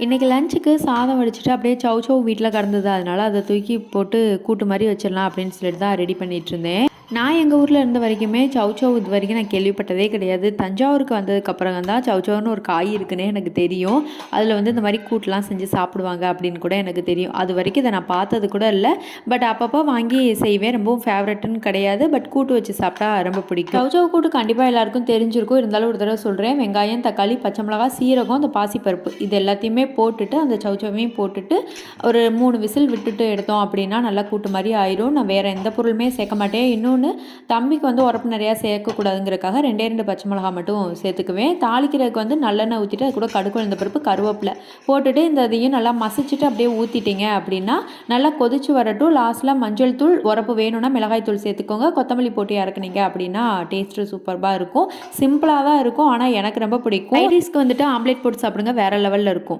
இன்றைக்கி லஞ்சுக்கு சாதம் வடிச்சுட்டு அப்படியே சௌ வீட்டில் கிடந்தது. அதனால் அதை தூக்கி போட்டு கூட்டு மாதிரி வச்சிடலாம் அப்படின்னு சொல்லிட்டு தான் ரெடி பண்ணிகிட்டு இருந்தேன். நான் எங்கள் ஊரில் இருந்த வரைக்குமே சௌ இது வரைக்கும் நான் கேள்விப்பட்டதே கிடையாது. தஞ்சாவூருக்கு வந்ததுக்கப்புறம் தான் சௌன்னு ஒரு காய் இருக்குன்னே எனக்கு தெரியும். அதில் வந்து இந்த மாதிரி கூட்டெலாம் செஞ்சு சாப்பிடுவாங்க அப்படின்னு கூட எனக்கு தெரியும். அது வரைக்கும் இதை நான் பார்த்தது கூட இல்லை. பட் அப்பப்போ வாங்கி செய்வேன். ரொம்பவும் ஃபேவரட்டுன்னு கிடையாது. பட் கூட்டு வச்சு சாப்பிட்டா ரொம்ப பிடிக்கும். சௌ கூட்டு கண்டிப்பாக எல்லாருக்கும் தெரிஞ்சிருக்கும். இருந்தாலும் ஒரு தடவை சொல்கிறேன். வெங்காயம், தக்காளி, பச்சை மிளகாய், சீரகம், அந்த பாசிப்பருப்பு இது எல்லாத்தையுமே போட்டுட்டு அந்த சௌவையும் போட்டுட்டு ஒரு 3 விசில் விட்டுட்டு எடுத்தோம் அப்படின்னா நல்லா கூட்டு மாதிரி ஆயிரும். நான் வேறு எந்த பொருளுமே சேர்க்க மாட்டேன். இன்னொன்று தம்பிக்கு வந்து உரப்பு நிறையா சேர்க்கக்கூடாதுங்கிறக்காக 2 பச்சை மிளகா மட்டும் சேர்த்துக்குவேன். தாளிக்கிறதுக்கு வந்து நல்லெண்ணெய் ஊற்றிட்டு அது கூட கடுகு உளுந்த பருப்பு, கருவேப்பிலை போட்டுட்டு இந்த இதையும் நல்லா மசிச்சுட்டு அப்படியே ஊற்றிட்டீங்க அப்படின்னா நல்லா கொதிச்சு வரட்டும். லாஸ்ட்டில் மஞ்சள் தூள், உரப்பு வேணும்னா மிளகாய் தூள் சேர்த்துக்கோங்க. கொத்தமல்லி போட்டு இறக்குனீங்க அப்படின்னா டேஸ்ட்டு சூப்பராக இருக்கும். சிம்பிளாக தான் இருக்கும். ஆனால் எனக்கு ரொம்ப பிடிக்கும். ரைஸ்க்கு வந்துட்டு ஆம்லேட் போட்டு சாப்பிடுங்க, வேறு லெவலில் இருக்கும்.